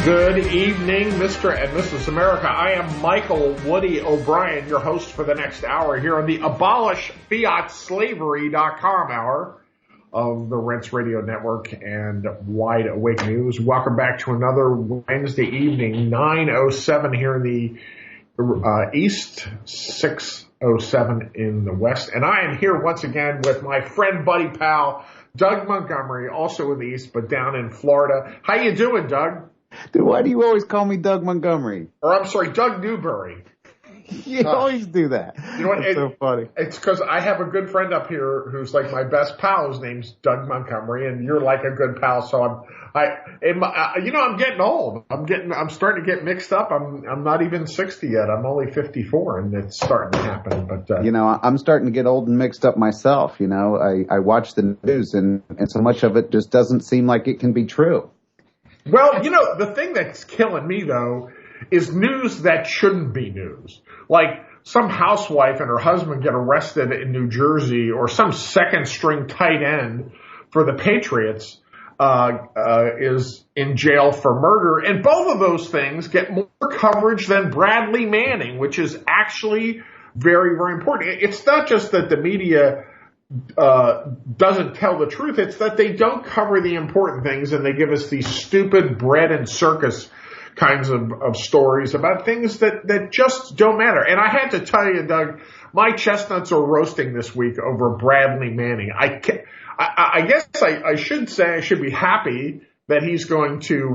Good evening, Mr. and Mrs. America. I am Michael Woody O'Brien, your host for the next hour here on the AbolishFiatSlavery.com hour of the Rents Radio Network and Wide Awake News. Welcome back to another Wednesday evening, 9:07 here in the East, 6:07 in the West. And I am here once again with my friend, buddy, pal, Doug Montgomery, also in the East, but down in Florida. How you doing, Doug? Dude, why do you always call me Doug Montgomery? Or I'm sorry, Doug Newberry. You always do that. You know what? It's so funny. It's because I have a good friend up here who's like my best pal. His name's Doug Montgomery, and you're like a good pal. So I'm getting old. I'm starting to get mixed up. I'm not even 60 yet. I'm only 54, and it's starting to happen. But I'm starting to get old and mixed up myself. I watch the news, and so much of it just doesn't seem like it can be true. Well, the thing that's killing me, though, is news that shouldn't be news. Like some housewife and her husband get arrested in New Jersey, or some second-string tight end for the Patriots is in jail for murder. And both of those things get more coverage than Bradley Manning, which is actually very, very important. It's not just that the media doesn't tell the truth. It's that they don't cover the important things, and they give us these stupid bread and circus kinds of stories about things that just don't matter. And I had to tell you, Doug, my chestnuts are roasting this week over Bradley Manning. I guess I should say I should be happy that he's going to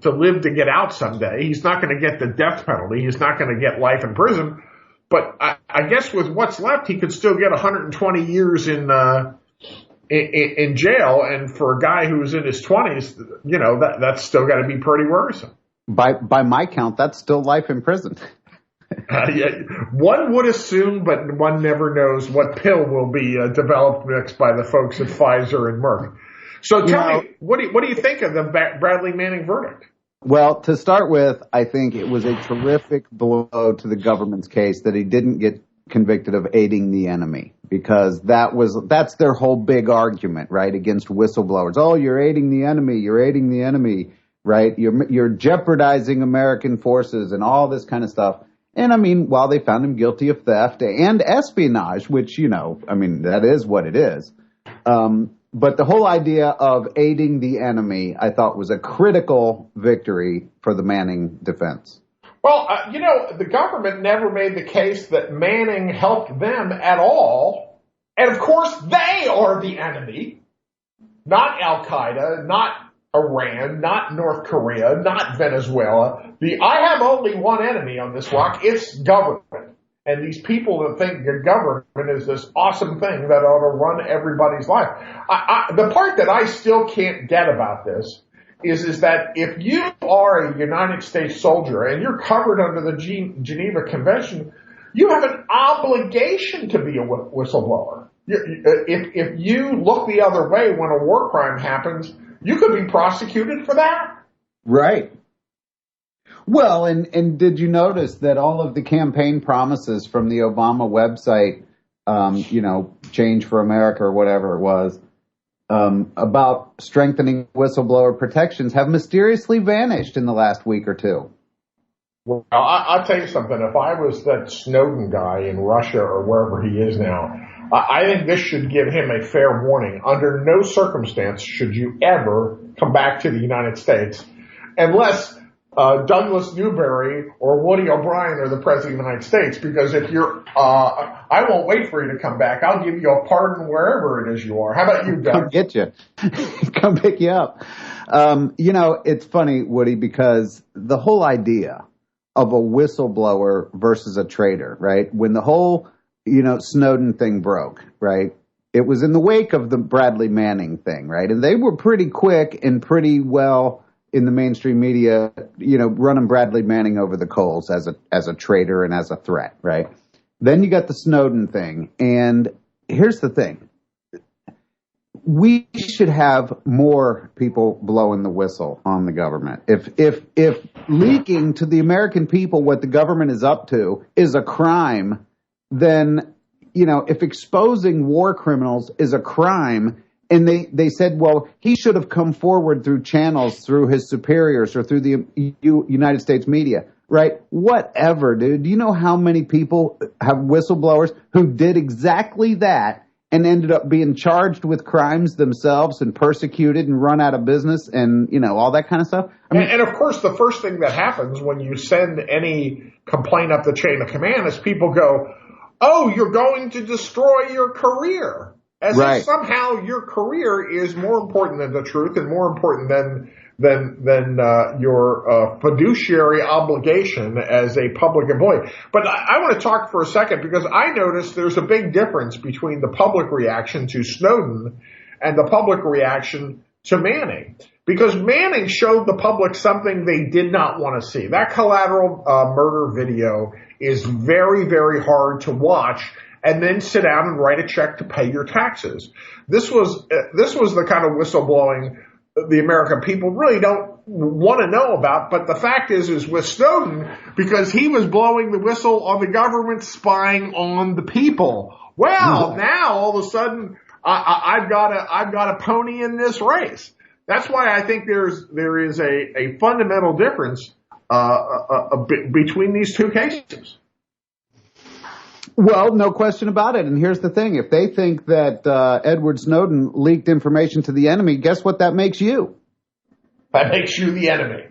live to get out someday. He's not going to get the death penalty. He's not going to get life in prison. But I guess with what's left, he could still get 120 years in jail. And for a guy who's in his 20s, that's still got to be pretty worrisome. By my count, that's still life in prison. Yeah, one would assume, but one never knows what pill will be developed next by the folks at Pfizer and Merck. So tell me, what do you think of the Bradley Manning verdict? Well, to start with, I think it was a terrific blow to the government's case that he didn't get convicted of aiding the enemy, because that's their whole big argument, right, against whistleblowers. Oh, you're aiding the enemy, right? You're jeopardizing American forces and all this kind of stuff. And I mean, while they found him guilty of theft and espionage, which, that is what it is. But the whole idea of aiding the enemy, I thought, was a critical victory for the Manning defense. Well, the government never made the case that Manning helped them at all. And, of course, they are the enemy, not Al-Qaeda, not Iran, not North Korea, not Venezuela. I have only one enemy on this rock. It's government. And these people that think the government is this awesome thing that ought to run everybody's life. The part that I still can't get about this is that if you are a United States soldier and you're covered under the Geneva Convention, you have an obligation to be a whistleblower. If you look the other way when a war crime happens, you could be prosecuted for that. Right. Well, and did you notice that all of the campaign promises from the Obama website, Change for America or whatever it was, about strengthening whistleblower protections have mysteriously vanished in the last week or two? Well, I'll tell you something. If I was that Snowden guy in Russia or wherever he is now, I think this should give him a fair warning. Under no circumstance should you ever come back to the United States unless Douglas Newberry or Woody O'Brien are the president of the United States, because if you're, I won't wait for you to come back. I'll give you a pardon wherever it is you are. How about you, Doug? Come get you. Come pick you up. It's funny, Woody, because the whole idea of a whistleblower versus a traitor, right? When the whole, Snowden thing broke, right? It was in the wake of the Bradley Manning thing, right? And they were pretty quick and pretty well in the mainstream media, running Bradley Manning over the coals as a traitor and as a threat, right? Then you got the Snowden thing. And here's the thing. We should have more people blowing the whistle on the government. If leaking to the American people what the government is up to is a crime, then, if exposing war criminals is a crime, And they said, well, he should have come forward through channels, through his superiors or through the United States media, right? Whatever, dude. Do you know how many people have whistleblowers who did exactly that and ended up being charged with crimes themselves and persecuted and run out of business and, all that kind of stuff? I mean, and of course, the first thing that happens when you send any complaint up the chain of command is people go, oh, you're going to destroy your career. As if somehow your career is more important than the truth and more important than your fiduciary obligation as a public employee. But I want to talk for a second because I noticed there's a big difference between the public reaction to Snowden and the public reaction to Manning. Because Manning showed the public something they did not want to see. That collateral murder video is very, very hard to watch and then sit down and write a check to pay your taxes. This was the kind of whistleblowing the American people really don't want to know about. But the fact is with Snowden, because he was blowing the whistle on the government spying on the people. Well, now all of a sudden I've got a pony in this race. That's why I think there is a fundamental difference between these two cases. Well, no question about it. And here's the thing. If they think that Edward Snowden leaked information to the enemy, guess what that makes you? That makes you the enemy.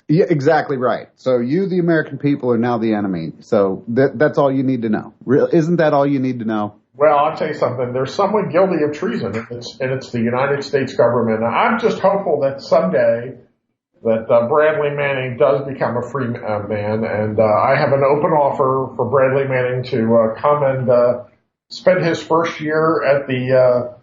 Yeah, exactly right. So you, the American people, are now the enemy. So that's all you need to know. Isn't that all you need to know? Well, I'll tell you something. There's someone guilty of treason, and it's the United States government. I'm just hopeful that someday that Bradley Manning does become a free man, and I have an open offer for Bradley Manning to come and spend his first year at the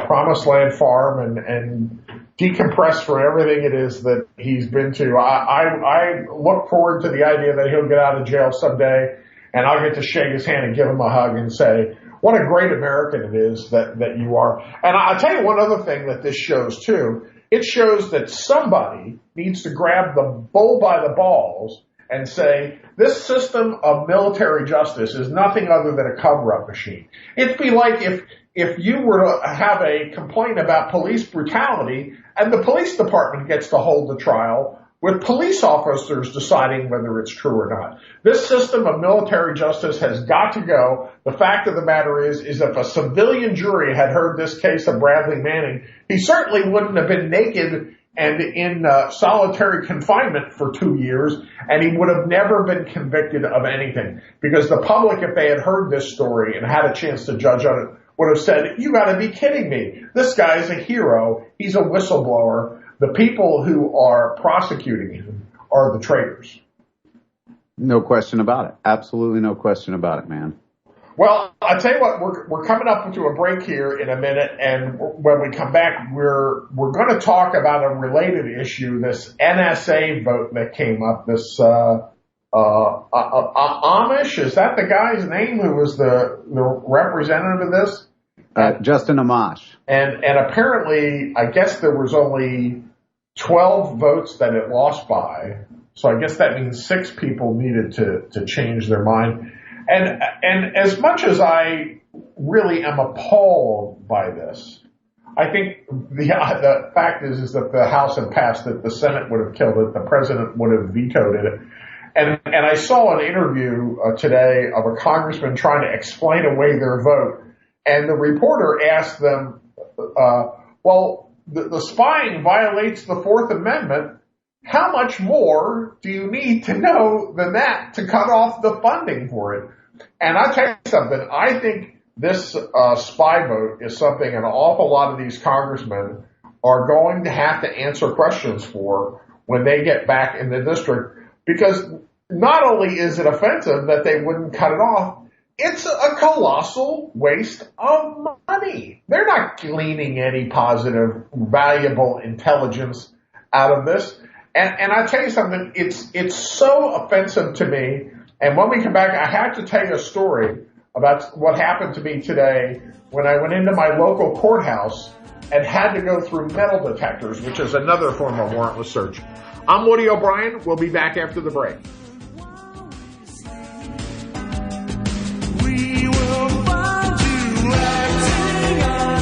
Promised Land farm and decompress from everything it is that he's been to. I look forward to the idea that he'll get out of jail someday, and I'll get to shake his hand and give him a hug and say, what a great American it is that you are. And I'll tell you one other thing that this shows, too. It shows that somebody needs to grab the bull by the balls and say, this system of military justice is nothing other than a cover-up machine. It'd be like if you were to have a complaint about police brutality and the police department gets to hold the trial with police officers deciding whether it's true or not. This system of military justice has got to go. The fact of the matter is if a civilian jury had heard this case of Bradley Manning, he certainly wouldn't have been naked and in solitary confinement for 2 years, and he would have never been convicted of anything. Because the public, if they had heard this story and had a chance to judge on it, would have said, you got to be kidding me. This guy is a hero. He's a whistleblower. The people who are prosecuting him are the traitors. No question about it. Absolutely no question about it, man. Well, I tell you what, we're coming up to a break here in a minute, and when we come back, we're going to talk about a related issue, this NSA vote that came up. This Amish, is that the guy's name who was the representative of this? Justin Amash. And apparently, I guess there was only 12 votes that it lost by. So I guess that means 6 people needed to change their mind. And as much as I really am appalled by this, I think the fact is that the House had passed it, the Senate would have killed it, the President would have vetoed it. And I saw an interview today of a congressman trying to explain away their vote. And the reporter asked them, well, the spying violates the Fourth Amendment. How much more do you need to know than that to cut off the funding for it? And I'll tell you something. I think this spy vote is something an awful lot of these congressmen are going to have to answer questions for when they get back in the district. Because not only is it offensive that they wouldn't cut it off, it's a colossal waste of money. They're not gleaning any positive, valuable intelligence out of this. And I tell you something, it's so offensive to me. And when we come back, I have to tell you a story about what happened to me today when I went into my local courthouse and had to go through metal detectors, which is another form of warrantless search. I'm Woody O'Brien. We'll be back after the break. We will find you acting out.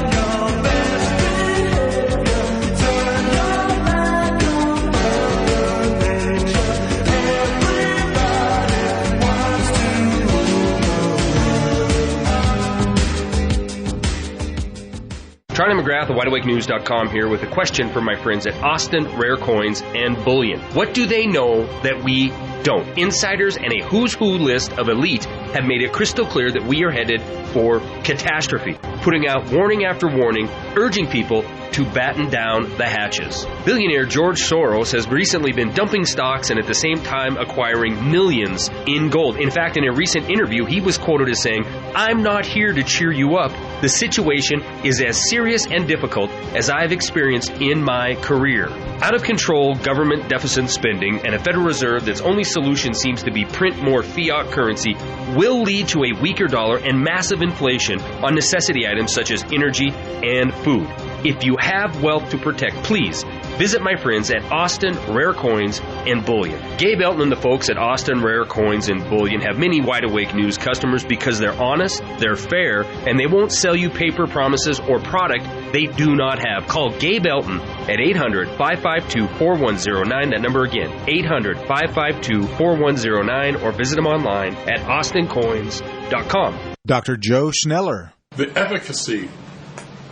Charlie McGrath of WideAwakeNews.com here with a question for my friends at Austin Rare Coins and Bullion. What do they know that we don't? Insiders and a who's who list of elite have made it crystal clear that we are headed for catastrophe, putting out warning after warning, urging people to batten down the hatches. Billionaire George Soros has recently been dumping stocks and at the same time acquiring millions in gold. In fact, in a recent interview, he was quoted as saying, "I'm not here to cheer you up. The situation is as serious and difficult as I've experienced in my career." Out of control government deficit spending and a Federal Reserve that's only solution seems to be print more fiat currency will lead to a weaker dollar and massive inflation on necessity items such as energy and food. If you have wealth to protect, please visit my friends at Austin Rare Coins and Bullion. Gabe Elton and the folks at Austin Rare Coins and Bullion have many Wide Awake News customers because they're honest, they're fair, and they won't sell you paper promises or product they do not have. Call Gabe Elton at 800-552-4109. That number again, 800-552-4109, or visit them online at austincoins.com. Dr. Joe Schneller. The efficacy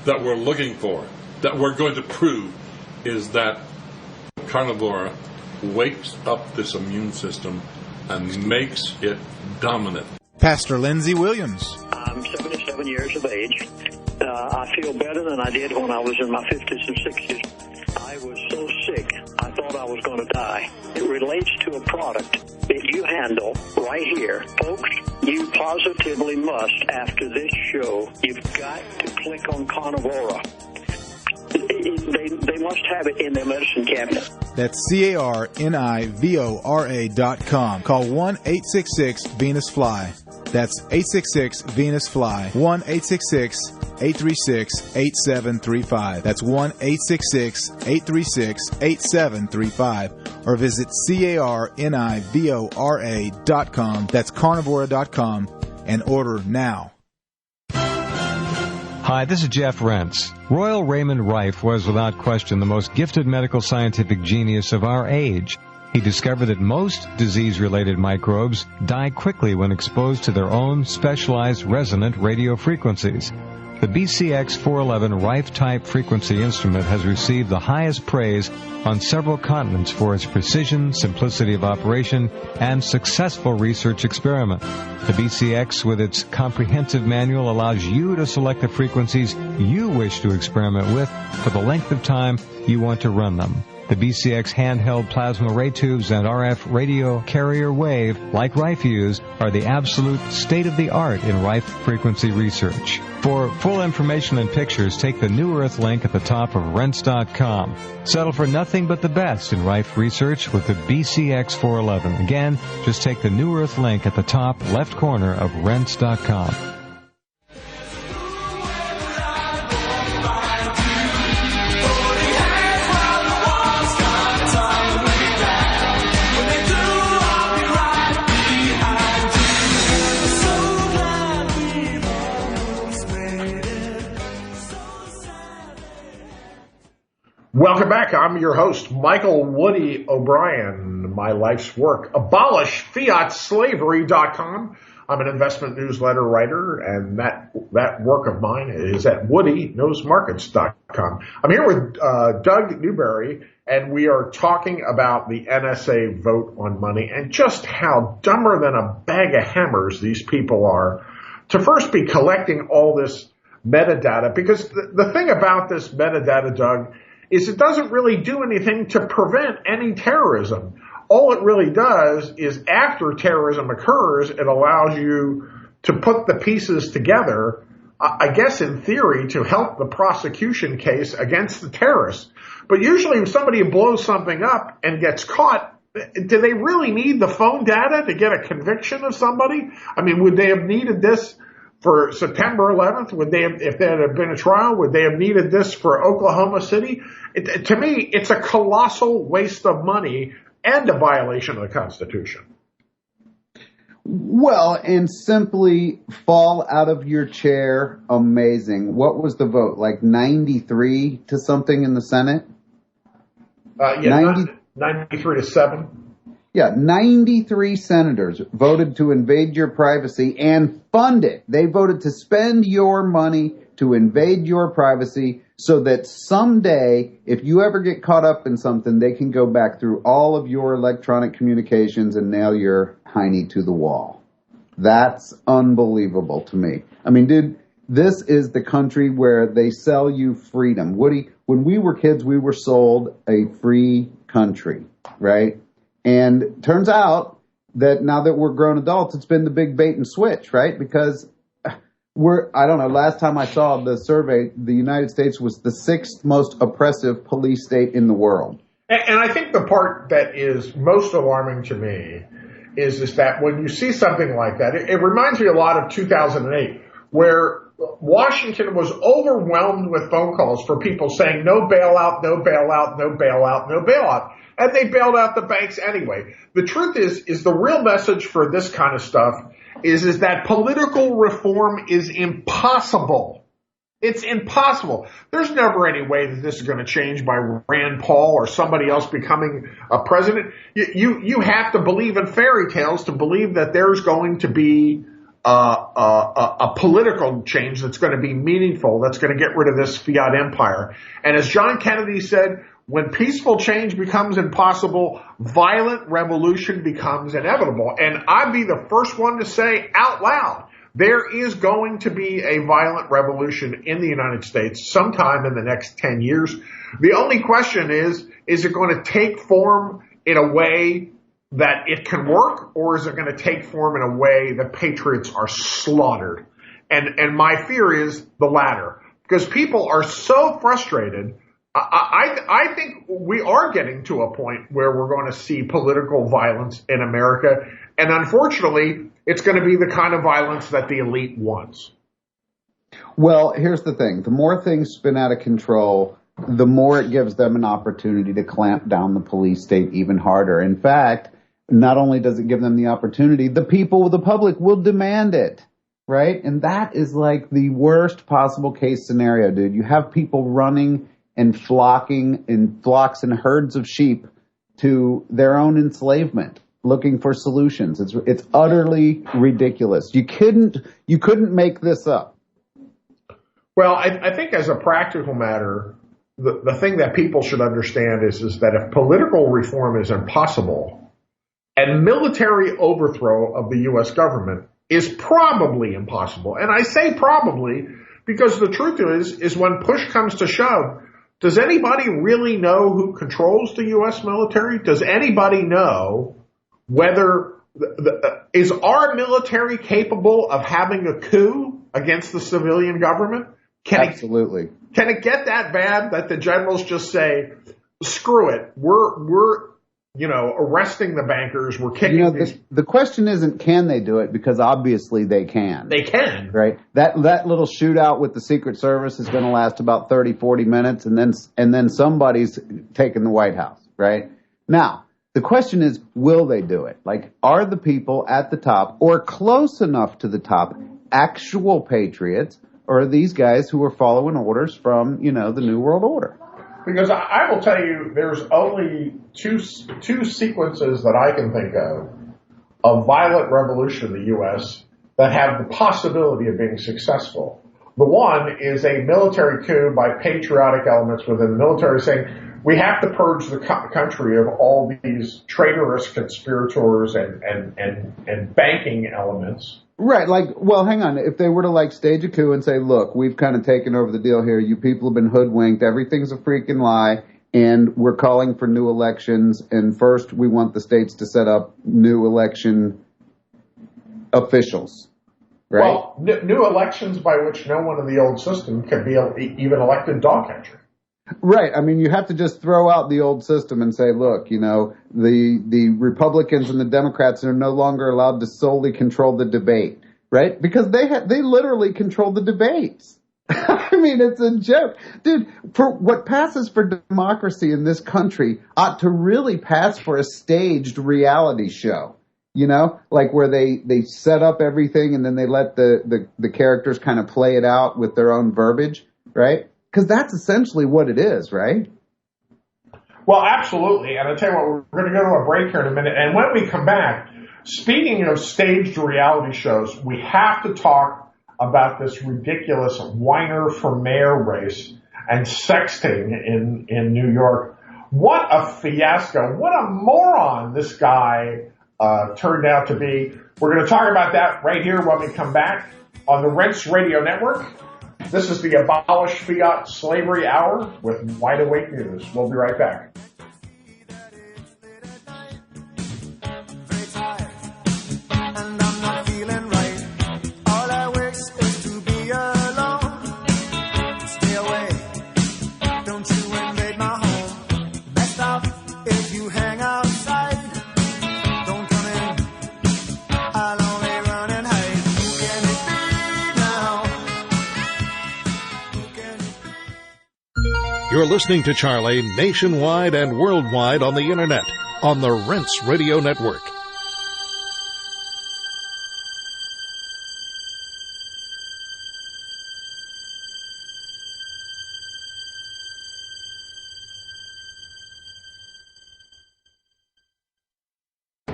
that we're looking for, that we're going to prove, is that carnivora wakes up this immune system and makes it dominant. Pastor Lindsey Williams. I'm 77 years of age. I feel better than I did when I was in my 50s and 60s. I was so sick, I thought I was going to die. It relates to a product that you handle right here. Folks, you positively must, after this show, you've got to click on Carnivora. They must have it in their medicine cabinet. That's CARNIVORA.com. Call 1-866-VENUS-FLY. That's 866-VENUS-FLY. 1-866-836-8735. That's 1-866-836-8735. Or visit CARNIVORA.com. That's carnivora.com, and order now. Hi, this is Jeff Rentz. Royal Raymond Rife was without question the most gifted medical scientific genius of our age. He discovered that most disease-related microbes die quickly when exposed to their own specialized resonant radio frequencies. The BCX 411 Rife-type frequency instrument has received the highest praise on several continents for its precision, simplicity of operation, and successful research experiment. The BCX, with its comprehensive manual, allows you to select the frequencies you wish to experiment with for the length of time you want to run them. The BCX handheld plasma ray tubes and RF radio carrier wave, like Rife used, are the absolute state-of-the-art in Rife frequency research. For full information and pictures, take the New Earth link at the top of Rents.com. Settle for nothing but the best in Rife research with the BCX 411. Again, just take the New Earth link at the top left corner of Rents.com. Welcome back. I'm your host, Michael Woody O'Brien. My life's work, abolishfiatslavery.com. I'm an investment newsletter writer, and that work of mine is at woodyknowsmarkets.com. I'm here with Doug Newberry, and we are talking about the NSA vote on money and just how dumber than a bag of hammers these people are to first be collecting all this metadata. Because the thing about this metadata, Doug, is it doesn't really do anything to prevent any terrorism. All it really does is after terrorism occurs, it allows you to put the pieces together, I guess in theory, to help the prosecution case against the terrorists. But usually if somebody blows something up and gets caught, do they really need the phone data to get a conviction of somebody? I mean, would they have needed this for September 11th? Would they have, if there had been a trial, would they have needed this for Oklahoma City? To me, it's a colossal waste of money and a violation of the Constitution. Well, and simply fall out of your chair. Amazing. What was the vote? Like 93 to something in the Senate? 93 to 7. Yeah, 93 senators voted to invade your privacy and fund it. They voted to spend your money to invade your privacy so that someday, if you ever get caught up in something, they can go back through all of your electronic communications and nail your hiney to the wall. That's unbelievable to me. I mean, dude, this is the country where they sell you freedom. Woody, when we were kids, we were sold a free country, right? And turns out that now that we're grown adults, it's been the big bait and switch, right? Because I don't know, last time I saw the survey, the United States was the 6th most oppressive police state in the world. And I think the part that is most alarming to me is that when you see something like that, it reminds me a lot of 2008, where Washington was overwhelmed with phone calls for people saying no bailout, no bailout, no bailout, no bailout. And they bailed out the banks anyway. The truth is the real message for this kind of stuff is that political reform is impossible. It's impossible. There's never any way that this is going to change by Rand Paul or somebody else becoming a president. You have to believe in fairy tales to believe that there's going to be a political change that's going to be meaningful, that's going to get rid of this fiat empire. And as John Kennedy said, when peaceful change becomes impossible, violent revolution becomes inevitable. And I'd be the first one to say out loud, there is going to be a violent revolution in the United States sometime in the next 10 years. The only question is it going to take form in a way that it can work, or is it going to take form in a way that patriots are slaughtered? And my fear is the latter, because people are so frustrated. I think we are getting to a point where we're going to see political violence in America. And unfortunately, it's going to be the kind of violence that the elite wants. Well, here's the thing. The more things spin out of control, the more it gives them an opportunity to clamp down the police state even harder. In fact, not only does it give them the opportunity, the people, the public will demand it, right? And that is like the worst possible case scenario, dude. You have people running and flocking in flocks and herds of sheep to their own enslavement, looking for solutions. It's utterly ridiculous. You couldn't make this up. Well, I think as a practical matter, the thing that people should understand is that if political reform is impossible and military overthrow of the U.S. government is probably impossible, and I say probably because the truth is when push comes to shove, does anybody really know who controls the U.S. military? Does anybody know whether is our military capable of having a coup against the civilian government? Absolutely. Can it get that bad that the generals just say, screw it, we're arresting the bankers, we're kicking these... The question isn't can they do it, because obviously they can. They can. Right? That little shootout with the Secret Service is going to last about 30, 40 minutes, and then somebody's taking the White House, right? Now, the question is, will they do it? Like, are the people at the top, or close enough to the top, actual patriots, or are these guys who are following orders from, the New World Order? Because I will tell you, there's only two sequences that I can think of violent revolution in the U.S. that have the possibility of being successful. The one is a military coup by patriotic elements within the military saying, we have to purge the country of all these traitorous conspirators and banking elements. Right, hang on. If they were to stage a coup and say, look, we've kind of taken over the deal here. You people have been hoodwinked. Everything's a freaking lie. And we're calling for new elections. And first, we want the states to set up new election officials. Right? Well, new elections by which no one in the old system can be even elected dog catcher. Right. I mean, you have to just throw out the old system and say, look, the Republicans and the Democrats are no longer allowed to solely control the debate, right? Because they literally control the debates. I mean, it's a joke. Dude, for what passes for democracy in this country ought to really pass for a staged reality show, where they set up everything and then they let the characters kind of play it out with their own verbiage, right? Because that's essentially what it is, right? Well, absolutely. And I'll tell you what, we're going to go to a break here in a minute. And when we come back, speaking of staged reality shows, we have to talk about this ridiculous whiner for mayor race and sexting in New York. What a fiasco. What a moron this guy turned out to be. We're going to talk about that right here when we come back on the Rents Radio Network. This is the Abolish Fiat Slavery Hour with Wide Awake News. We'll be right back. You're listening to Charlie nationwide and worldwide on the Internet on the Rents Radio Network.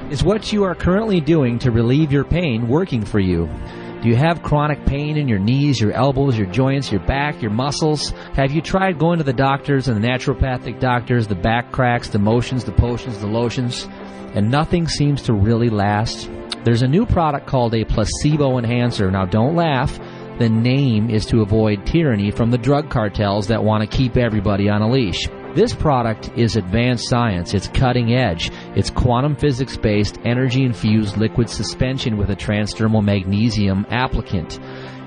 Is what you are currently doing to relieve your pain working for you? Do you have chronic pain in your knees, your elbows, your joints, your back, your muscles? Have you tried going to the doctors and the naturopathic doctors, the back cracks, the motions, the potions, the lotions, and nothing seems to really last? There's a new product called a placebo enhancer. Now don't laugh. The name is to avoid tyranny from the drug cartels that want to keep everybody on a leash. This product is advanced science. It's cutting edge. It's quantum physics-based, energy-infused liquid suspension with a transdermal magnesium applicant.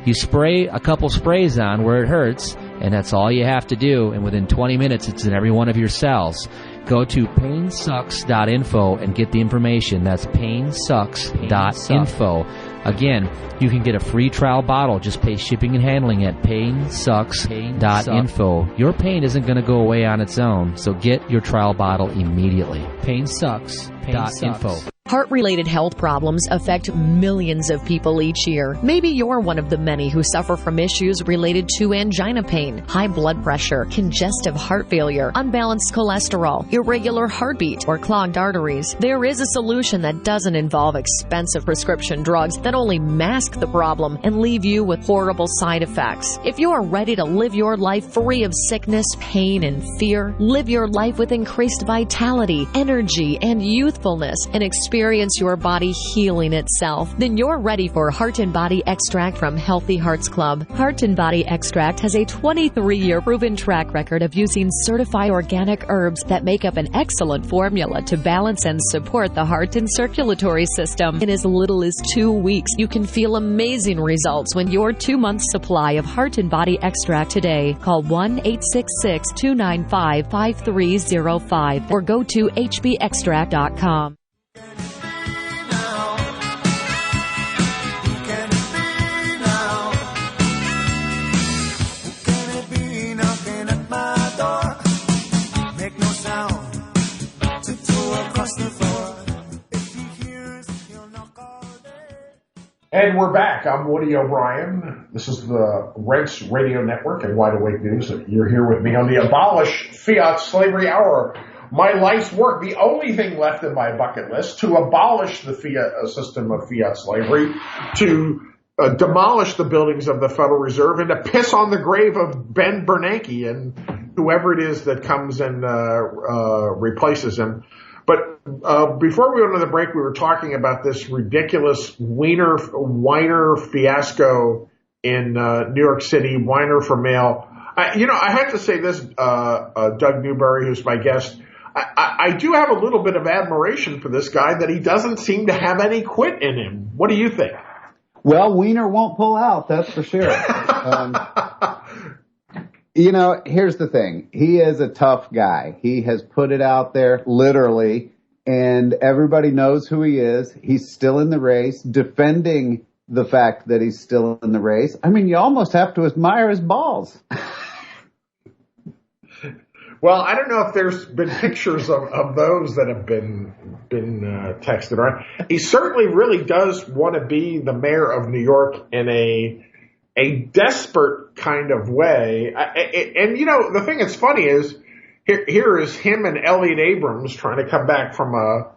You spray a couple sprays on where it hurts, and that's all you have to do, and within 20 minutes it's in every one of your cells. Go to painsucks.info and get the information. That's painsucks.info. Again, you can get a free trial bottle. Just pay shipping and handling at painsucks.info. Your pain isn't going to go away on its own, so get your trial bottle immediately. Painsucks.info. Heart-related health problems affect millions of people each year. Maybe you're one of the many who suffer from issues related to angina pain, high blood pressure, congestive heart failure, unbalanced cholesterol, irregular heartbeat, or clogged arteries. There is a solution that doesn't involve expensive prescription drugs that only mask the problem and leave you with horrible side effects. If you are ready to live your life free of sickness, pain, and fear, live your life with increased vitality, energy, and youthfulness, and experience your body healing itself, then you're ready for Heart and Body Extract from Healthy Hearts Club. Heart and Body Extract has a 23-year proven track record of using certified organic herbs that make up an excellent formula to balance and support the heart and circulatory system. In as little as 2 weeks, you can feel amazing results when your 2-month supply of Heart and Body Extract today. Call 1-866-295-5305 or go to hbextract.com. And we're back. I'm Woody O'Brien. This is the Rents Radio Network and Wide Awake News. You're here with me on the Abolish Fiat Slavery Hour. My life's work, the only thing left in my bucket list, to abolish the fiat system of fiat slavery, to demolish the buildings of the Federal Reserve, and to piss on the grave of Ben Bernanke and whoever it is that comes and replaces him. But before we went to the break, we were talking about this ridiculous whiner fiasco in New York City, whiner for mail. I have to say this, Doug Newberry, who's my guest, I do have a little bit of admiration for this guy that he doesn't seem to have any quit in him. What do you think? Well, Wiener won't pull out, that's for sure. Here's the thing. He is a tough guy. He has put it out there, literally, and everybody knows who he is. He's still in the race, defending the fact that he's still in the race. I mean, you almost have to admire his balls. Well, I don't know if there's been pictures of those that have been texted around. He certainly really does want to be the mayor of New York in a desperate kind of way. And the thing that's funny is here is him and Elliot Abrams trying to come back from a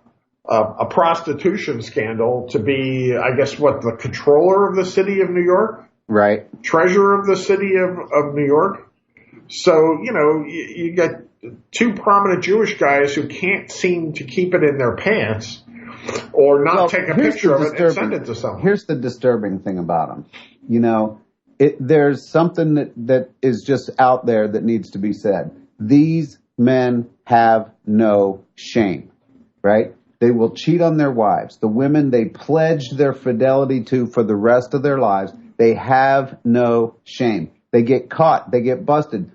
prostitution scandal to be, I guess, the controller of the city of New York? Right. treasurer of the city of New York. So, you get two prominent Jewish guys who can't seem to keep it in their pants or not take a picture of it and send it to someone. Here's the disturbing thing about them. There's something that is just out there that needs to be said. These men have no shame, right? They will cheat on their wives. The women they pledged their fidelity to for the rest of their lives, they have no shame. They get caught. They get busted.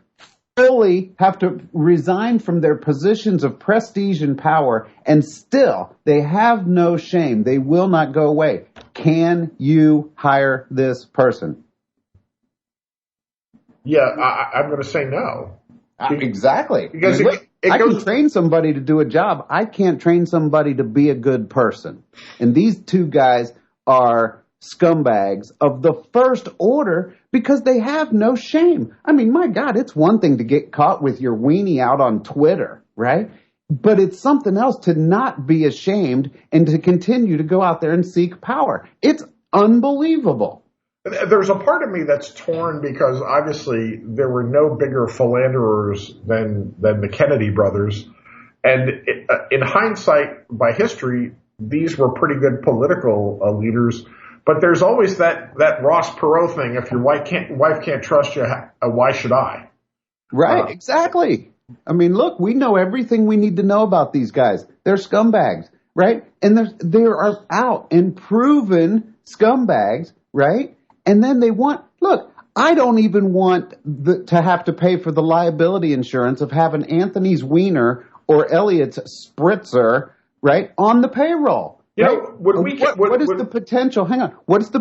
Fully have to resign from their positions of prestige and power, and still they have no shame. They will not go away. Can you hire this person? Yeah, I'm going to say no. Exactly. Because I can train somebody to do a job. I can't train somebody to be a good person. And these two guys are scumbags of the first order because they have no shame. I mean, my God, it's one thing to get caught with your weenie out on Twitter, right? But it's something else to not be ashamed and to continue to go out there and seek power. It's unbelievable. There's a part of me that's torn because obviously there were no bigger philanderers than the Kennedy brothers. And in hindsight, by history, these were pretty good political leaders. But there's always that Ross Perot thing. If your wife can't trust you, why should I? Right, exactly. I mean, look, we know everything we need to know about these guys. They're scumbags, right? And they are out and proven scumbags, right? And then they I don't even want to have to pay for the liability insurance of having Anthony's wiener or Elliot's spritzer, right, on the payroll. Right? What is the potential? Hang on. What is the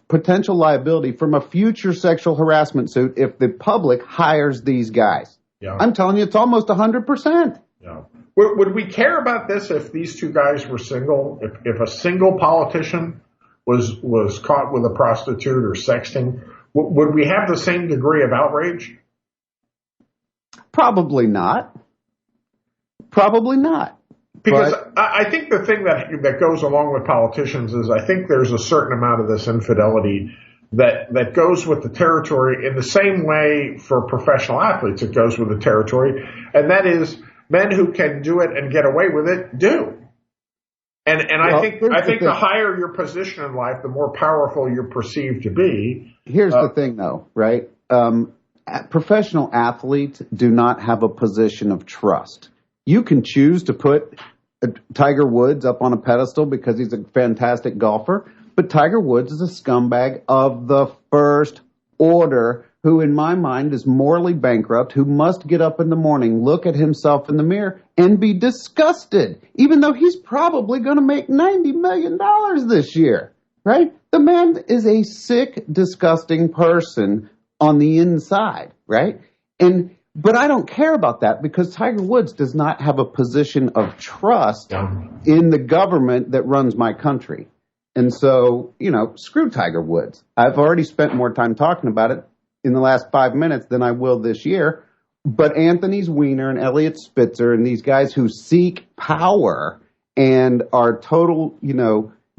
potential liability from a future sexual harassment suit if the public hires these guys? Yeah. I'm telling you, it's almost 100%. Yeah. Would we care about this if these two guys were single? If a single politician was caught with a prostitute or sexting, would we have the same degree of outrage? Probably not. Probably not. Because I think the thing that goes along with politicians is I think there's a certain amount of this infidelity that goes with the territory in the same way for professional athletes it goes with the territory, and that is men who can do it and get away with it do. And I think the higher your position in life, the more powerful you're perceived to be. Here's the thing, though, right? Professional athletes do not have a position of trust. You can choose to put Tiger Woods up on a pedestal because he's a fantastic golfer, but Tiger Woods is a scumbag of the first order who, in my mind, is morally bankrupt, who must get up in the morning, look at himself in the mirror, and be disgusted, even though he's probably going to make $90 million this year, right? The man is a sick, disgusting person on the inside, right? But I don't care about that because Tiger Woods does not have a position of trust in the government that runs my country. And so, screw Tiger Woods. I've already spent more time talking about it in the last 5 minutes than I will this year. But Anthony's wiener and Elliot Spitzer and these guys who seek power and are total,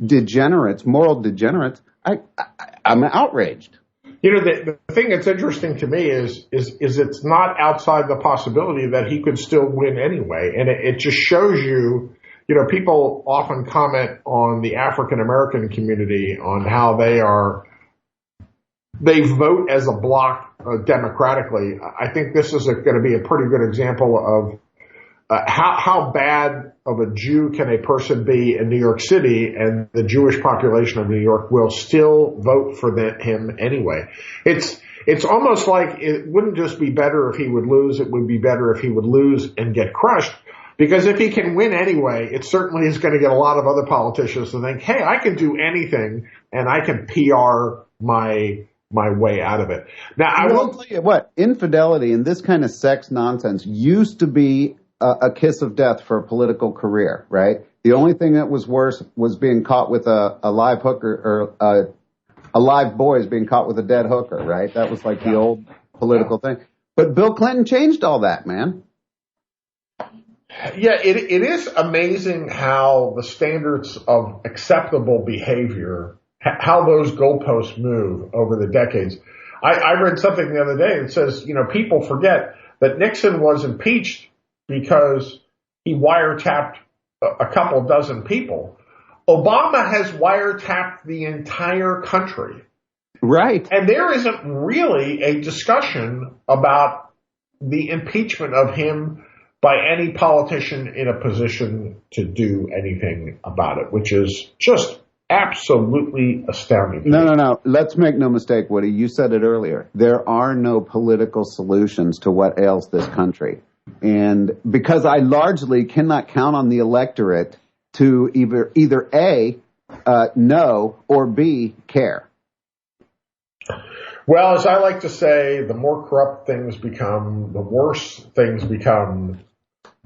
degenerates, moral degenerates, I'm outraged. The thing that's interesting to me is it's not outside the possibility that he could still win anyway. And it just shows you, people often comment on the African American community on how they vote as a bloc democratically. I think this is going to be a pretty good example of how bad of a Jew can a person be in New York City, and the Jewish population of New York will still vote for him anyway. It's almost like it wouldn't just be better if he would lose, it would be better if he would lose and get crushed. Because if he can win anyway, it certainly is going to get a lot of other politicians to think, hey, I can do anything and I can PR my way out of it. Now, I will tell you what, infidelity and this kind of sex nonsense used to be a kiss of death for a political career, right? The only thing that was worse was being caught with a live hooker, or a live boy is being caught with a dead hooker, right? That was like the old political thing. But Bill Clinton changed all that, man. Yeah, it is amazing how the standards of acceptable behavior how those goalposts move over the decades. I read something the other day that says, people forget that Nixon was impeached because he wiretapped a couple dozen people. Obama has wiretapped the entire country. Right. And there isn't really a discussion about the impeachment of him by any politician in a position to do anything about it, which is just absolutely astounding. No. Let's make no mistake, Woody. You said it earlier. There are no political solutions to what ails this country. And because I largely cannot count on the electorate to either A, know, or B, care. Well, as I like to say, the more corrupt things become, the worse things become,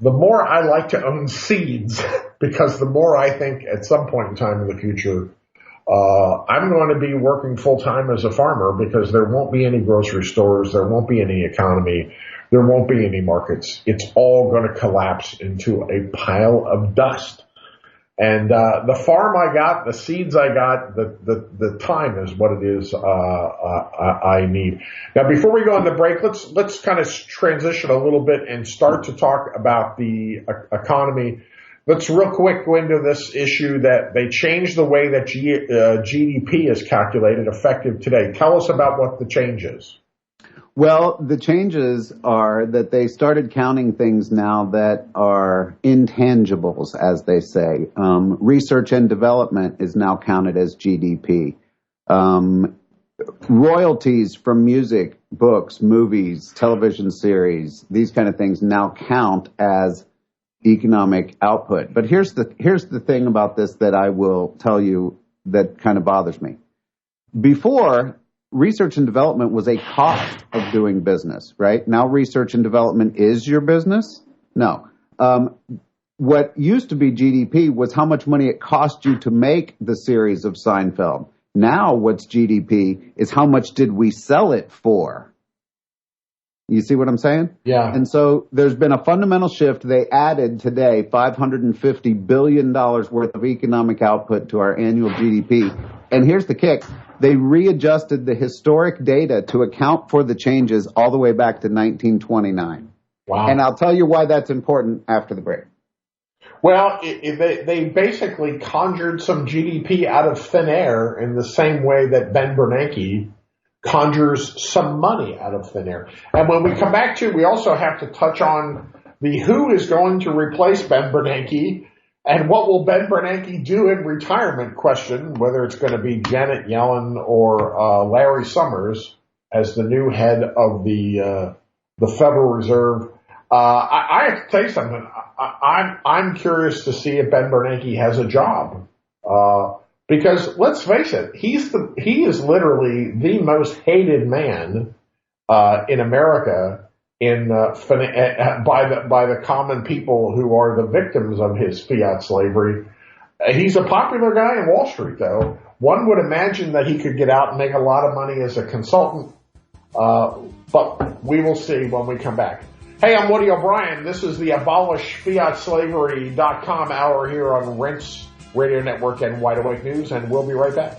the more I like to own seeds, because the more I think at some point in time in the future, I'm going to be working full-time as a farmer, because there won't be any grocery stores, there won't be any economy, there won't be any markets. It's all going to collapse into a pile of dust. And the farm I got, the seeds I got, the time is what it is I need. Now, before we go on the break, let's kind of transition a little bit and start to talk about the economy. Let's real quick go into this issue that they changed the way that GDP is calculated effective today. Tell us about what the change is. Well, the changes are that they started counting things now that are intangibles, as they say. Research and development is now counted as GDP. Royalties from music, books, movies, television series, these kind of things now count as economic output. But here's the thing about this that I will tell you that kind of bothers me. Before, research and development was a cost of doing business, right? Now research and development is your business? No. What used to be GDP was how much money it cost you to make the series of Seinfeld. Now what's GDP is how much did we sell it for? You see what I'm saying? Yeah. And so there's been a fundamental shift. They added today $550 billion worth of economic output to our annual GDP. And here's the kick. They readjusted the historic data to account for the changes all the way back to 1929. Wow. And I'll tell you why that's important after the break. Well, they basically conjured some GDP out of thin air in the same way that Ben Bernanke conjures some money out of thin air. And when we come back to, we also have to touch on the who is going to replace Ben Bernanke and what will Ben Bernanke do in retirement question, whether it's going to be Janet Yellen or Larry Summers as the new head of the Federal Reserve. I have to tell you something. I'm curious to see if Ben Bernanke has a job. Because let's face it, he is literally the most hated man in America by the common people who are the victims of his fiat slavery. He's a popular guy in Wall Street, though. One would imagine that he could get out and make a lot of money as a consultant, but we will see when we come back. Hey, I'm Woody O'Brien. This is the AbolishFiatSlavery.com hour here on Rinse Radio Network and Wide Awake News, and we'll be right back.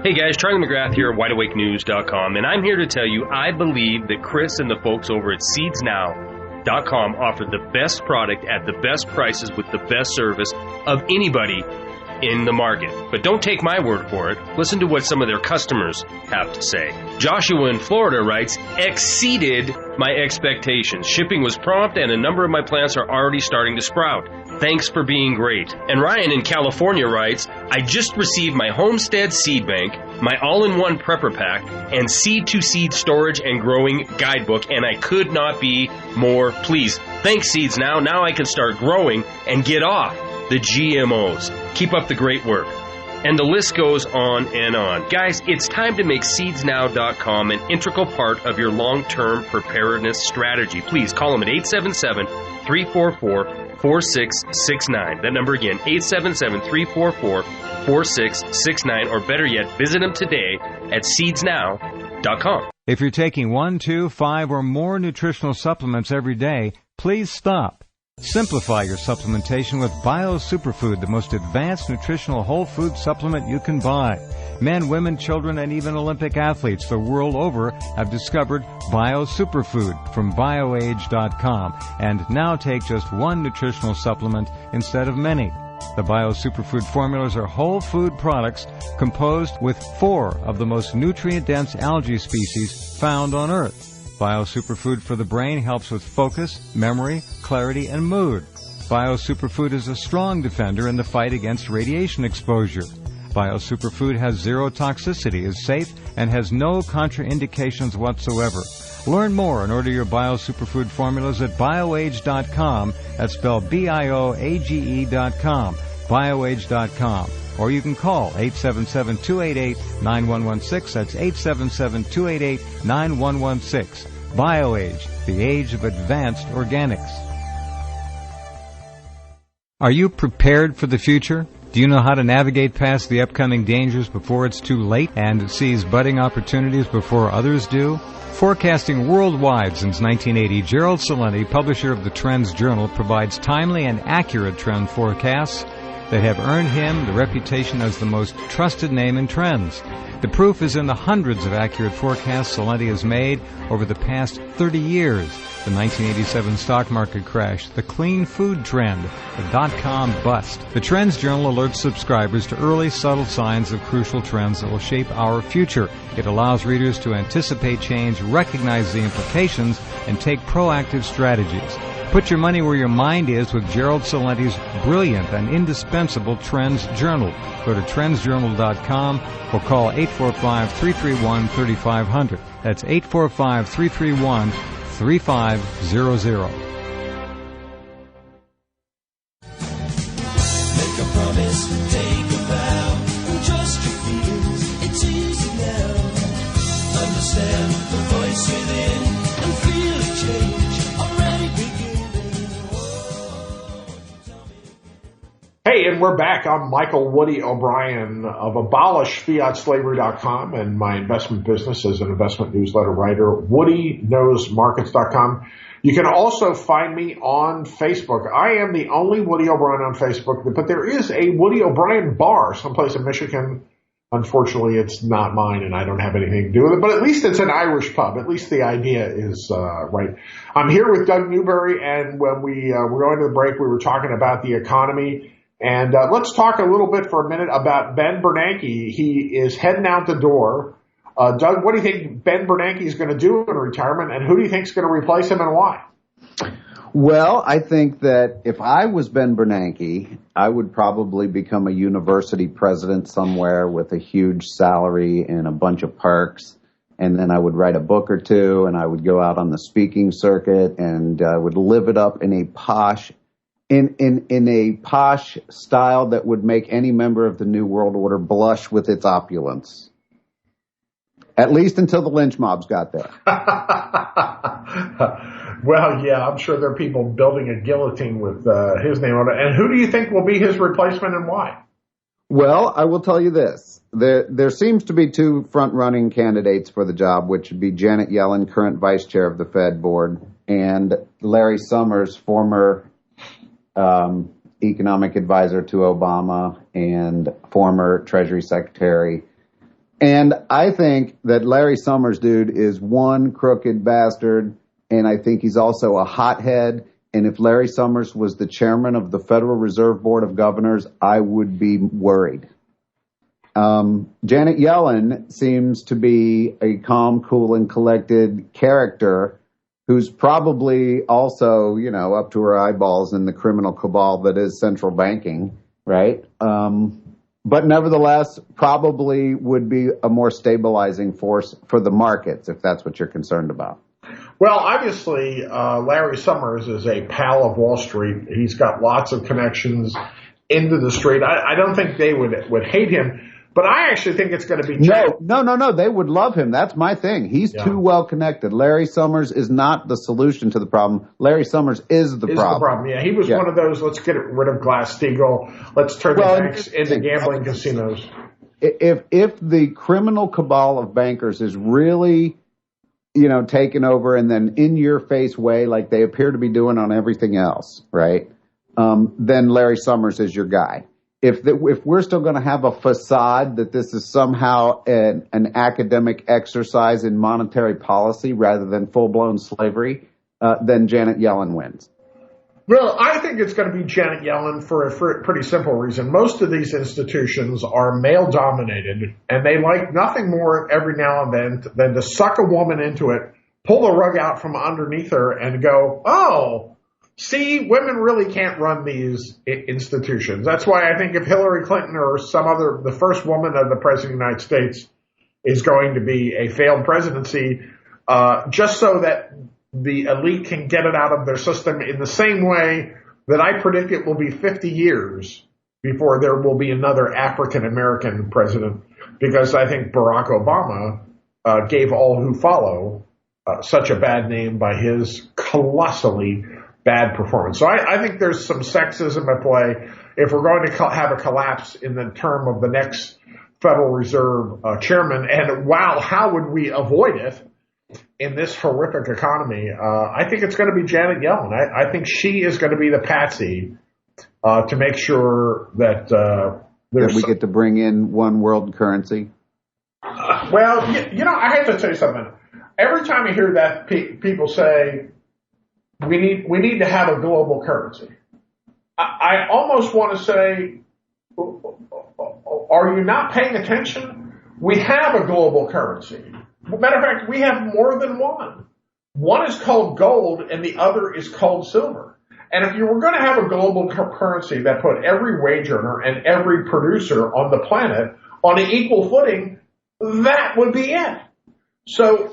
Hey guys, Charlie McGrath here at WideAwakeNews.com, and I'm here to tell you I believe that Chris and the folks over at SeedsNow.com offer the best product at the best prices with the best service of anybody in the market. But don't take my word for it. Listen to what some of their customers have to say. Joshua in Florida writes, exceeded my expectations. Shipping was prompt and a number of my plants are already starting to sprout. Thanks for being great. And Ryan in California writes, I just received my Homestead Seed Bank, my all-in-one prepper pack, and seed-to-seed storage and growing guidebook, and I could not be more pleased. Thanks, Seeds Now. Now I can start growing and get off the GMOs. Keep up the great work. And the list goes on and on. Guys, it's time to make seedsnow.com an integral part of your long-term preparedness strategy. Please call them at 877-344-4669. That number again, 877-344-4669. Or better yet, visit them today at seedsnow.com. If you're taking 1, 2, 5, or more nutritional supplements every day, please stop. Simplify your supplementation with Bio Superfood, the most advanced nutritional whole food supplement you can buy. Men, women, children, and even Olympic athletes the world over have discovered Bio Superfood from BioAge.com and now take just one nutritional supplement instead of many. The Bio Superfood formulas are whole food products composed with 4 of the most nutrient-dense algae species found on Earth. Bio Superfood for the brain helps with focus, memory, clarity, and mood. Bio Superfood is a strong defender in the fight against radiation exposure. Bio Superfood has 0 toxicity, is safe, and has no contraindications whatsoever. Learn more and order your Bio Superfood formulas at BioAge.com. That's spelled BioAge.com. BioAge.com. Or you can call 877-288-9116. That's 877-288-9116. BioAge, the age of advanced organics. Are you prepared for the future? Do you know how to navigate past the upcoming dangers before it's too late and seize budding opportunities before others do? Forecasting worldwide since 1980, Gerald Celente, publisher of the Trends Journal, provides timely and accurate trend forecasts that have earned him the reputation as the most trusted name in trends. The proof is in the hundreds of accurate forecasts Celente has made over the past 30 years. The 1987 stock market crash, the clean food trend, the dot-com bust. The Trends Journal alerts subscribers to early, subtle signs of crucial trends that will shape our future. It allows readers to anticipate change, recognize the implications, and take proactive strategies. Put your money where your mind is with Gerald Celente's brilliant and indispensable Trends Journal. Go to trendsjournal.com or call 845-331-3500. That's 845-331-3500. Make a promise, take a vow, trust your feelings, it's easy now. Understand the voice within and feel a change already beginning. Hey, and we're back. I'm Michael Woody O'Brien of AbolishFiatSlavery.com and my investment business as an investment newsletter writer, WoodyKnowsMarkets.com. You can also find me on Facebook. I am the only Woody O'Brien on Facebook, but there is a Woody O'Brien bar someplace in Michigan. Unfortunately, it's not mine, and I don't have anything to do with it, but at least it's an Irish pub. At least the idea is right. I'm here with Doug Newberry, and when we were going to the break, we were talking about the economy. And let's talk a little bit for a minute about Ben Bernanke. He is heading out the door. Doug, what do you think Ben Bernanke is going to do in retirement, and who do you think is going to replace him and why? Well, I think that if I was Ben Bernanke, I would probably become a university president somewhere with a huge salary and a bunch of perks. And then I would write a book or two, and I would go out on the speaking circuit, and I would live it up in a posh style that would make any member of the New World Order blush with its opulence. At least until the lynch mobs got there. Well, yeah, I'm sure there are people building a guillotine with his name on it. And who do you think will be his replacement and why? Well, I will tell you this. There seems to be 2 front-running candidates for the job, which would be Janet Yellen, current vice chair of the Fed board, and Larry Summers, former economic advisor to Obama and former Treasury Secretary. And I think that Larry Summers, dude, is one crooked bastard, and I think he's also a hothead. And if Larry Summers was the chairman of the Federal Reserve Board of Governors, I would be worried. Janet Yellen seems to be a calm, cool, and collected character who's probably also, up to her eyeballs in the criminal cabal that is central banking, right? But nevertheless, probably would be a more stabilizing force for the markets, if that's what you're concerned about. Well, obviously, Larry Summers is a pal of Wall Street. He's got lots of connections, into the street. I don't think they would hate him. But I actually think it's going to be No. They would love him. That's my thing. He's too well connected. Larry Summers is not the solution to the problem. Larry Summers is the problem. Yeah, he was one of those. Let's get rid of Glass-Steagall. Let's turn the banks into gambling casinos. If the criminal cabal of bankers is really, taken over and then in your face way like they appear to be doing on everything else, right? Then Larry Summers is your guy. If we're still going to have a facade that this is somehow an academic exercise in monetary policy rather than full-blown slavery, then Janet Yellen wins. Well, I think it's going to be Janet Yellen for a pretty simple reason. Most of these institutions are male-dominated, and they like nothing more every now and then than to suck a woman into it, pull the rug out from underneath her, and go, oh, see, women really can't run these institutions. That's why I think if Hillary Clinton or the first woman of the President of the United States is going to be a failed presidency, just so that the elite can get it out of their system in the same way that I predict it will be 50 years before there will be another African-American president, because I think Barack Obama gave all who follow such a bad name by his colossally bad performance. So I think there's some sexism at play. If we're going to have a collapse in the term of the next Federal Reserve chairman, and wow, how would we avoid it in this horrific economy? I think it's going to be Janet Yellen. I think she is going to be the patsy to make sure that we get to bring in one world currency. Well, I have to tell you something. Every time I hear that, people say, we need to have a global currency. I almost want to say, are you not paying attention? We have a global currency. Matter of fact, we have more than one. One is called gold and the other is called silver. And if you were going to have a global currency that put every wage earner and every producer on the planet on an equal footing, that would be it. So,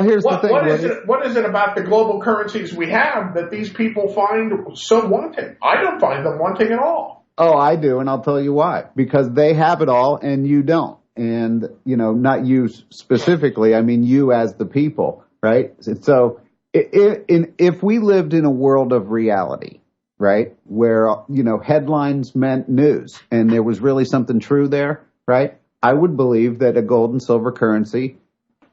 here's the thing. What is it about the global currencies we have that these people find so wanting? I don't find them wanting at all. Oh, I do, and I'll tell you why. Because they have it all and you don't. And, not you specifically, I mean you as the people, right? So if we lived in a world of reality, right, where, headlines meant news and there was really something true there, right, I would believe that a gold and silver currency,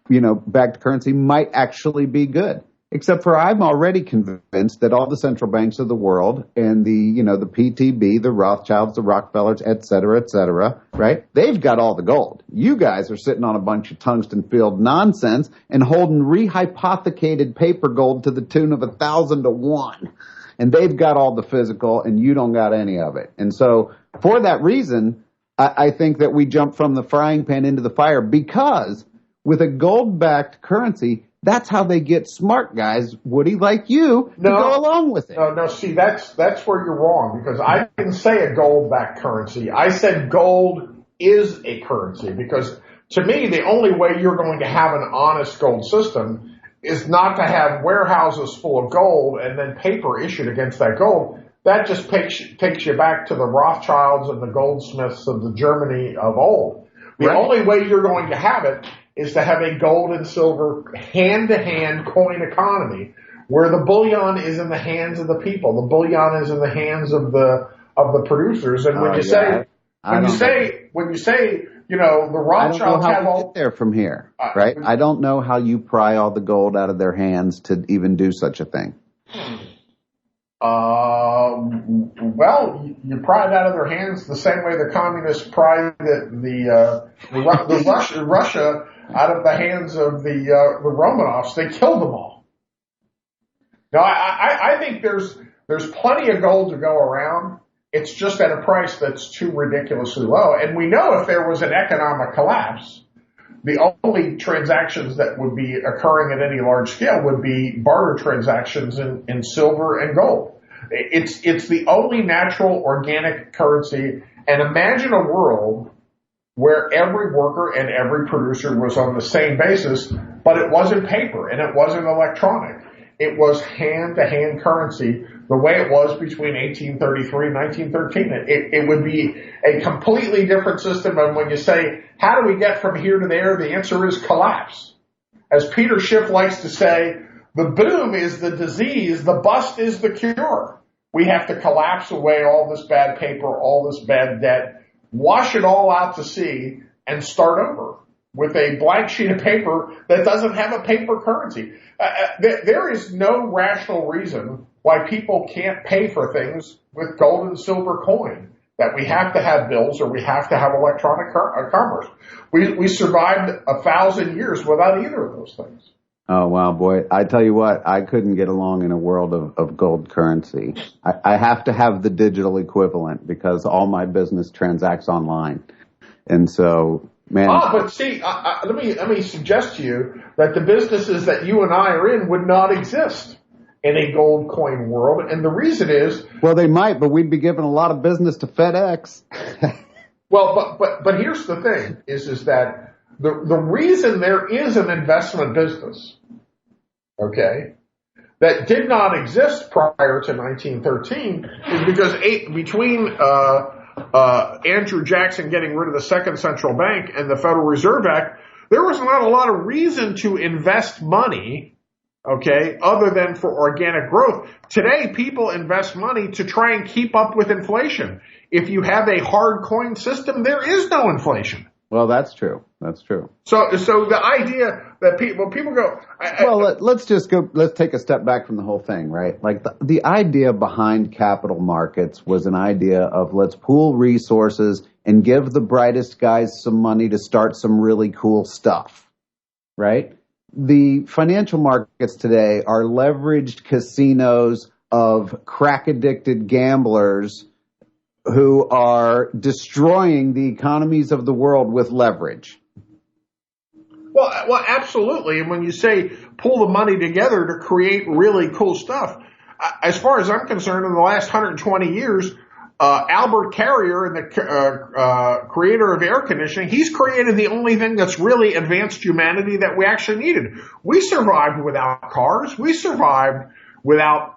backed currency might actually be good. Except for I'm already convinced that all the central banks of the world and the PTB, the Rothschilds, the Rockefellers, et cetera, right? They've got all the gold. You guys are sitting on a bunch of tungsten filled nonsense and holding rehypothecated paper gold to the tune of 1,000 to 1. And they've got all the physical and you don't got any of it. And so for that reason, I think that we jump from the frying pan into the fire, because with a gold-backed currency, that's how they get smart guys, Woody, like you, to go along with it. No, see, that's where you're wrong, because I didn't say a gold-backed currency. I said gold is a currency, because to me, the only way you're going to have an honest gold system is not to have warehouses full of gold and then paper issued against that gold. That just takes you back to the Rothschilds and the goldsmiths of the Germany of old. The only way you're going to have it is to have a gold and silver hand-to-hand coin economy where the bullion is in the hands of the people. The bullion is in the hands of the producers. And when you say, the Rothschilds have all. Get there from here, right? I don't know how you pry all the gold out of their hands to even do such a thing. Well, you pry it out of their hands the same way the communists pried Russia out of the hands of the Romanovs. They killed them all. Now, I think there's plenty of gold to go around. It's just at a price that's too ridiculously low. And we know if there was an economic collapse, the only transactions that would be occurring at any large scale would be barter transactions in silver and gold. It's the only natural organic currency. And imagine a world where every worker and every producer was on the same basis, but it wasn't paper and it wasn't electronic. it was hand-to-hand currency the way it was between 1833 and 1913. It would be a completely different system. And when you say, how do we get from here to there, the answer is collapse. As Peter Schiff likes to say, the boom is the disease, the bust is the cure. We have to collapse away all this bad paper, all this bad debt, wash it all out to sea, and start over with a blank sheet of paper that doesn't have a paper currency. There is no rational reason why people can't pay for things with gold and silver coin, that we have to have bills or we have to have electronic commerce. We survived 1,000 years without either of those things. Oh, wow, boy. I tell you what, I couldn't get along in a world of gold currency. I have to have the digital equivalent because all my business transacts online. And so, man. But see, let me suggest to you that the businesses that you and I are in would not exist in a gold coin world. And the reason is... Well, they might, but we'd be giving a lot of business to FedEx. Well, but here's the thing, is that the reason there is an investment business, okay, that did not exist prior to 1913 is because between Andrew Jackson getting rid of the Second Central Bank and the Federal Reserve Act, there was not a lot of reason to invest money, okay, other than for organic growth. Today, people invest money to try and keep up with inflation. If you have a hard coin system, there is no inflation. Well, that's true. That's true. So the idea that people go... let's take a step back from the whole thing, right? Like the idea behind capital markets was an idea of let's pool resources and give the brightest guys some money to start some really cool stuff, right? The financial markets today are leveraged casinos of crack-addicted gamblers who are destroying the economies of the world with leverage. Well, absolutely. And when you say pull the money together to create really cool stuff, as far as I'm concerned, in the last 120 years, Albert Carrier, the creator of air conditioning, he's created the only thing that's really advanced humanity that we actually needed. We survived without cars. We survived without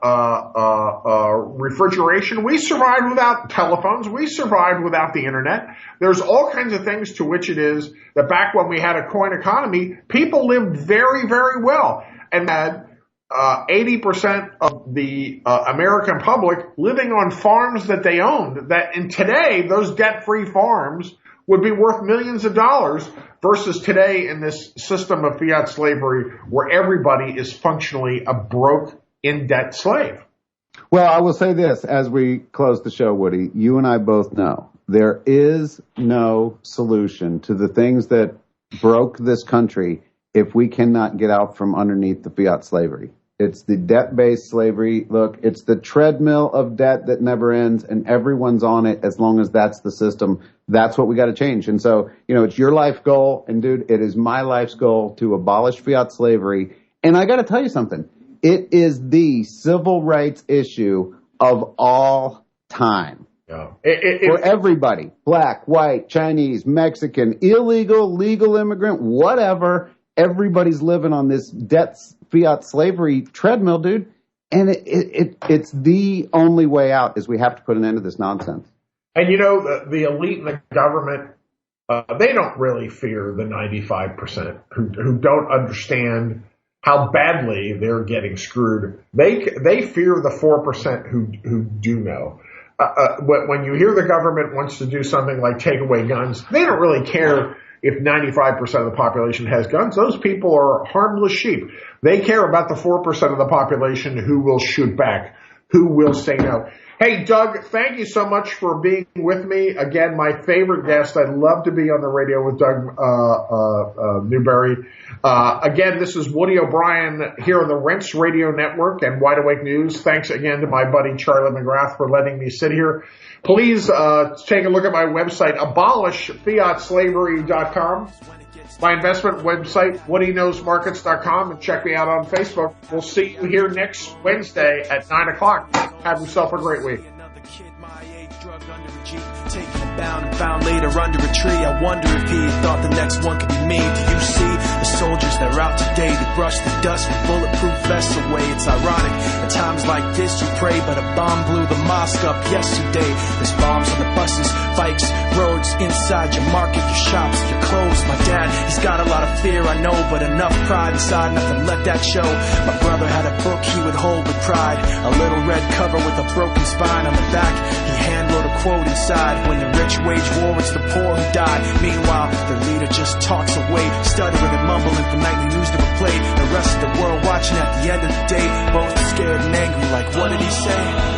refrigeration. We survived without telephones. We survived without the internet. There's all kinds of things to which it is that back when we had a coin economy, people lived very, very well and had 80% of the American public living on farms that they owned. That in today, those debt-free farms would be worth millions of dollars versus today in this system of fiat slavery where everybody is functionally a broke in-debt slave. Well, I will say this as we close the show, Woody. You and I both know there is no solution to the things that broke this country if we cannot get out from underneath the fiat slavery. It's the debt-based slavery. Look, it's the treadmill of debt that never ends, and everyone's on it as long as that's the system. That's what we got to change. And so, it's your life goal, and dude, it is my life's goal to abolish fiat slavery. And I got to tell you something. It is the civil rights issue of all time. Yeah. For everybody, black, white, Chinese, Mexican, illegal, legal immigrant, whatever, everybody's living on this fiat slavery treadmill, dude. And it's the only way out is we have to put an end to this nonsense. And the elite in the government, they don't really fear the 95% who don't understand how badly they're getting screwed. They fear the 4% who do know. When you hear the government wants to do something like take away guns, they don't really care if 95% of the population has guns. Those people are harmless sheep. They care about the 4% of the population who will shoot back, who will say no. Hey, Doug, thank you so much for being with me. Again, my favorite guest. I'd love to be on the radio with Doug Newberry. Again, this is Woody O'Brien here on the Rents Radio Network and Wide Awake News. Thanks again to my buddy Charlie McGrath for letting me sit here. Please take a look at my website, abolishfiatslavery.com. My investment website, WoodyKnowsMarkets.com, and check me out on Facebook. We'll see you here next Wednesday at 9 o'clock. Have yourself a great week. Taken bound and found later under a tree. I wonder if he thought the next one could be me. Do you see? The soldiers that are out today, they brush the dust with bulletproof vests away. It's ironic, at times like this you pray, but a bomb blew the mosque up yesterday. There's bombs on the buses, bikes, roads, inside your market, your shops, your clothes. My dad, he's got a lot of fear, I know, but enough pride inside not to let that show. My brother had a book he would hold with pride, a little red cover with a broken spine on the back. He hand-wrote a quote inside, when the rich wage war, it's the poor who die. Meanwhile, their leader just talks away, stuttering and mumbling for nightly news never played. The rest of the world watching at the end of the day, both scared and angry, like what did he say?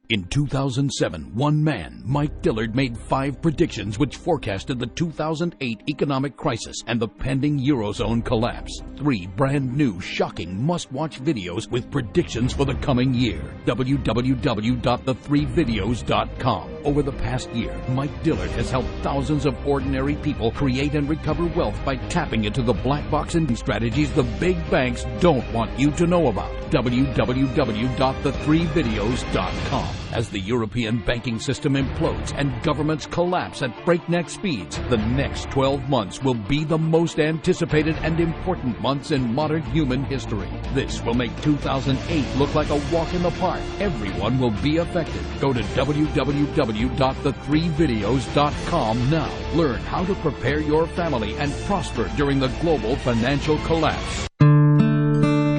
In 2007, one man, Mike Dillard, made 5 predictions which forecasted the 2008 economic crisis and the pending Eurozone collapse. 3 brand new, shocking, must-watch videos with predictions for the coming year. www.the3videos.com. Over the past year, Mike Dillard has helped thousands of ordinary people create and recover wealth by tapping into the black box investing strategies the big banks don't want you to know about. www.the3videos.com. As the European banking system implodes and governments collapse at breakneck speeds, the next 12 months will be the most anticipated and important months in modern human history. This will make 2008 look like a walk in the park. Everyone will be affected. Go to www.the3videos.com now. Learn how to prepare your family and prosper during the global financial collapse.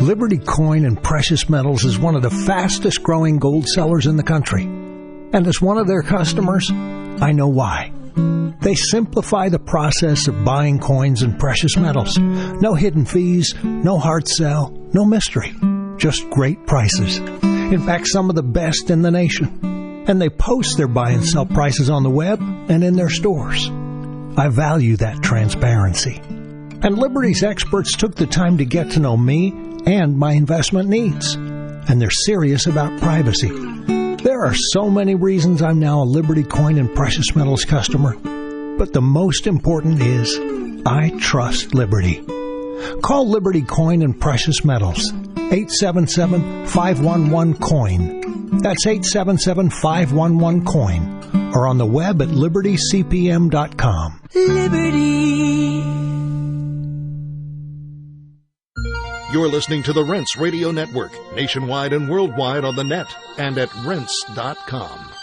Liberty Coin and Precious Metals is one of the fastest growing gold sellers in the country. And as one of their customers, I know why. They simplify the process of buying coins and precious metals. No hidden fees, no hard sell, no mystery. Just great prices. In fact, some of the best in the nation. And they post their buy and sell prices on the web and in their stores. I value that transparency. And Liberty's experts took the time to get to know me and my investment needs. And they're serious about privacy. There are so many reasons I'm now a Liberty Coin and Precious Metals customer. But the most important is I trust Liberty. Call Liberty Coin and Precious Metals. 877-511-COIN. That's 877-511-COIN. Or on the web at libertycpm.com. Liberty. You're listening to the Rents Radio Network, nationwide and worldwide on the net and at rents.com.